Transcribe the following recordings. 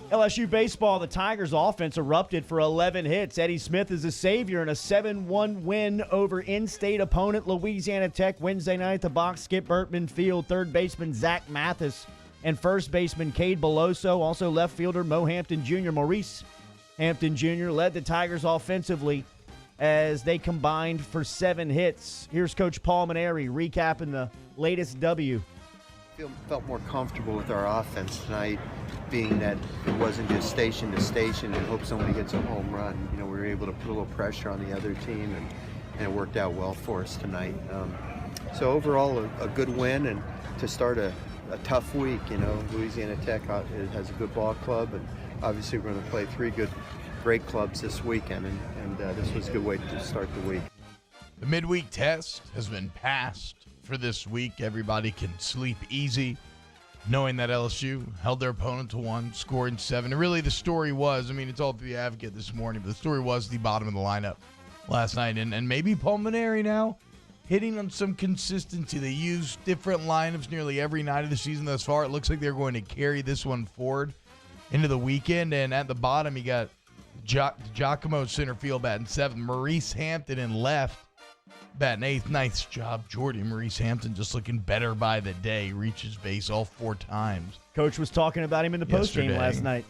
LSU Baseball, the Tigers offense erupted for 11 hits. Eddie Smith is a savior in a 7-1 win over in-state opponent Louisiana Tech Wednesday night at the box skip Bertman Field. Third baseman Zack Mathis and first baseman Cade Beloso, also left fielder Maurice Hampton Jr. led the Tigers offensively as they combined for 7 hits. Here's Coach Paul Maneri recapping the latest W. Felt more comfortable with our offense tonight, being that it wasn't just station to station and hope somebody gets a home run. We were able to put a little pressure on the other team, and it worked out well for us tonight. So overall, a good win, and to start a tough week. Louisiana Tech has a good ball club, and obviously we're going to play 3 great clubs this weekend, and this was a good way to start the week. The midweek test has been passed for this week. Everybody can sleep easy knowing that LSU held their opponent to 1, scoring 7. And really the story was, it's all through the Advocate this morning, but the story was the bottom of the lineup last night. And maybe Pulmonary now hitting on some consistency. They use different lineups nearly every night of the season thus far. It looks like they're going to carry this one forward into the weekend. And at the bottom, you got Giacomo center field batting 7th, Maurice Hampton in left batting 8th. Nice job, Jordy. Maurice Hampton just looking better by the day. Reaches base all 4 times. Coach was talking about him in the postgame last night.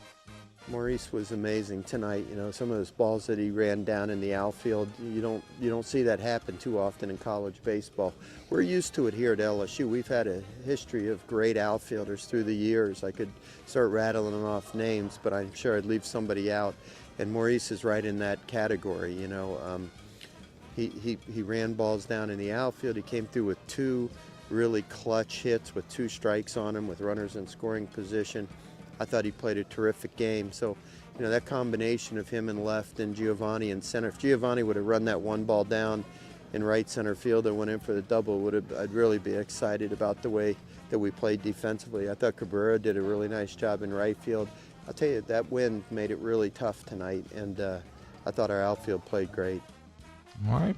Maurice was amazing tonight. Some of those balls that he ran down in the outfield, you don't see that happen too often in college baseball. We're used to it here at LSU. We've had a history of great outfielders through the years. I could start rattling off names, but I'm sure I'd leave somebody out. And Maurice is right in that category. He ran balls down in the outfield. He came through with 2 really clutch hits with 2 strikes on him with runners in scoring position. I thought he played a terrific game. So, that combination of him in left and Giovanni in center. If Giovanni would have run that 1 ball down in right center field and went in for the double, I'd really be excited about the way that we played defensively. I thought Cabrera did a really nice job in right field. I'll tell you, that wind made it really tough tonight, and I thought our outfield played great. All right.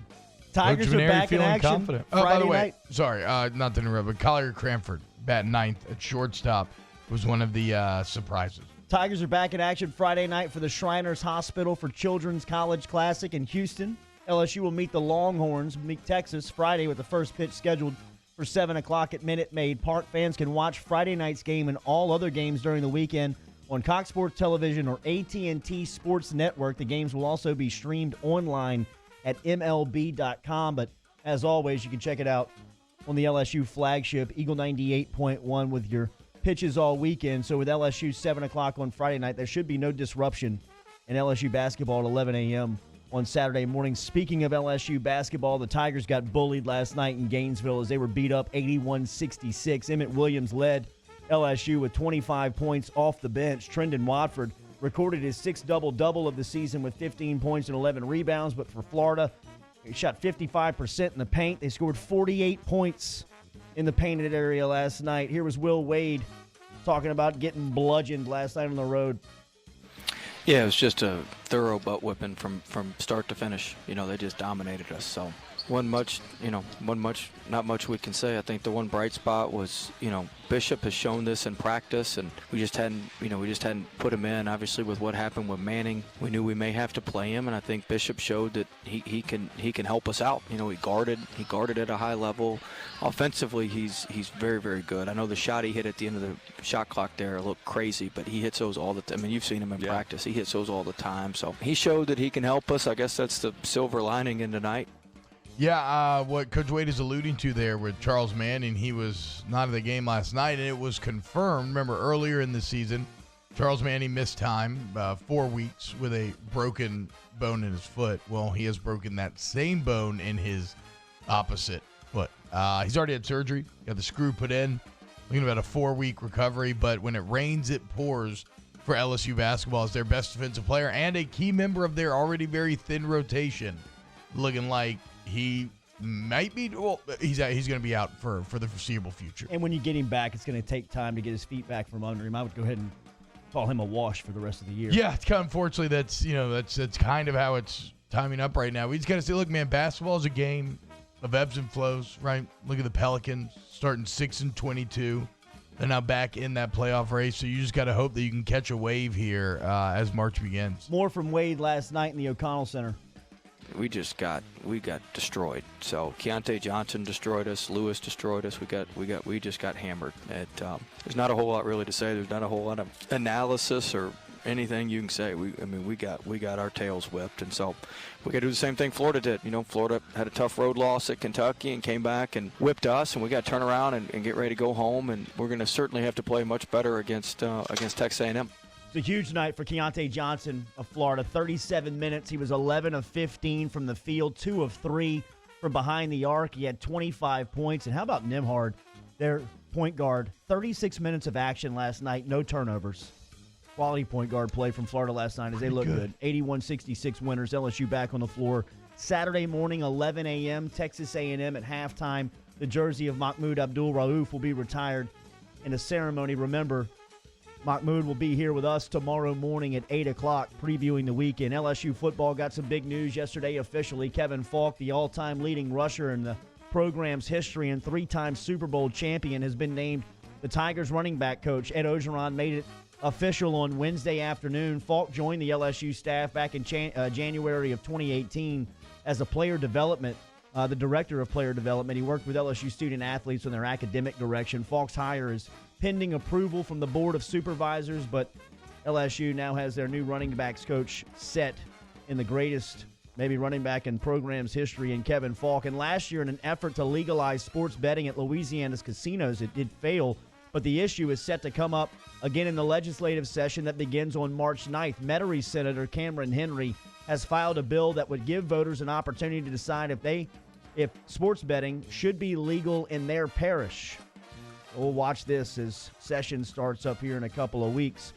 Tigers Coach are back in action confident. Friday by the way, night. Sorry, not to interrupt, but Collier Cranford batting 9th at shortstop was one of the surprises. Tigers are back in action Friday night for the Shriners Hospital for Children's College Classic in Houston. LSU will meet the Longhorns, meet Texas Friday with the first pitch scheduled for 7 o'clock at Minute Maid Park. Fans can watch Friday night's game and all other games during the weekend on Cox Sports Television or AT&T Sports Network. The games will also be streamed online at MLB.com. But as always, you can check it out on the LSU flagship, Eagle 98.1, with your pitches all weekend. So with LSU 7 o'clock on Friday night, there should be no disruption in LSU basketball at 11 a.m. on Saturday morning. Speaking of LSU basketball, the Tigers got bullied last night in Gainesville as they were beat up 81-66. Emmett Williams led LSU with 25 points off the bench. Trendon Watford recorded his 6th double-double of the season with 15 points and 11 rebounds. But for Florida, he shot 55% in the paint. They scored 48 points in the painted area last night. Here was Will Wade talking about getting bludgeoned last night on the road. Yeah, it was just a thorough butt whipping from start to finish. They just dominated us. So not much we can say. I think the one bright spot was, Bishop has shown this in practice, and we just hadn't put him in. Obviously, with what happened with Manning, we knew we may have to play him, and I think Bishop showed that he can help us out. He guarded at a high level. Offensively, he's very, very good. I know the shot he hit at the end of the shot clock there looked crazy, but he hits those all the time. You've seen him in practice. He hits those all the time. So he showed that he can help us. I guess that's the silver lining in tonight. Yeah, what Coach Wade is alluding to there with Charles Manning, he was not in the game last night, and it was confirmed. Remember, earlier in the season, Charles Manning missed time, 4 weeks, with a broken bone in his foot. Well, he has broken that same bone in his opposite foot. He's already had surgery, got the screw put in, looking about a 4-week recovery, but when it rains, it pours for LSU basketball as their best defensive player and a key member of their already very thin rotation, looking like he might be, he's going to be out for the foreseeable future. And when you get him back, it's going to take time to get his feet back from under him. I would go ahead and call him a wash for the rest of the year. Yeah, unfortunately, that's kind of how it's timing up right now. We just got to say, look, man, basketball is a game of ebbs and flows, right? Look at the Pelicans starting 6-22. They're now back in that playoff race, so you just got to hope that you can catch a wave here as March begins. More from Wade last night in the O'Connell Center. We got destroyed. So Keontae Johnson destroyed us. Lewis destroyed us. We just got hammered. There's not a whole lot really to say. There's not a whole lot of analysis or anything you can say. We got our tails whipped, and so we got to do the same thing Florida did. Florida had a tough road loss at Kentucky and came back and whipped us, and we got to turn around and get ready to go home. And we're going to certainly have to play much better against Texas A&M. It's a huge night for Keontae Johnson of Florida. 37 minutes. He was 11 of 15 from the field, 2 of 3 from behind the arc. He had 25 points. And how about Nimhard, their point guard? 36 minutes of action last night, no turnovers. Quality point guard play from Florida last night as they look good. 81-66 winners. LSU back on the floor. Saturday morning, 11 a.m., Texas A&M at halftime. The jersey of Mahmoud Abdul-Rauf will be retired in a ceremony. Remember, Mahmoud will be here with us tomorrow morning at 8 o'clock previewing the weekend. LSU football got some big news yesterday officially. Kevin Falk, the all-time leading rusher in the program's history and 3-time Super Bowl champion, has been named the Tigers running back coach. Ed Ogeron made it official on Wednesday afternoon. Falk joined the LSU staff back in January of 2018 as a player development, the director of player development. He worked with LSU student athletes on their academic direction. Falk's hire is pending approval from the Board of Supervisors, but LSU now has their new running backs coach set in the greatest, maybe running back in program's history in Kevin Falk. And last year, in an effort to legalize sports betting at Louisiana's casinos, it did fail, but the issue is set to come up again in the legislative session that begins on March 9th. Metairie Senator Cameron Henry has filed a bill that would give voters an opportunity to decide if sports betting should be legal in their parish. We'll watch this as session starts up here in a couple of weeks.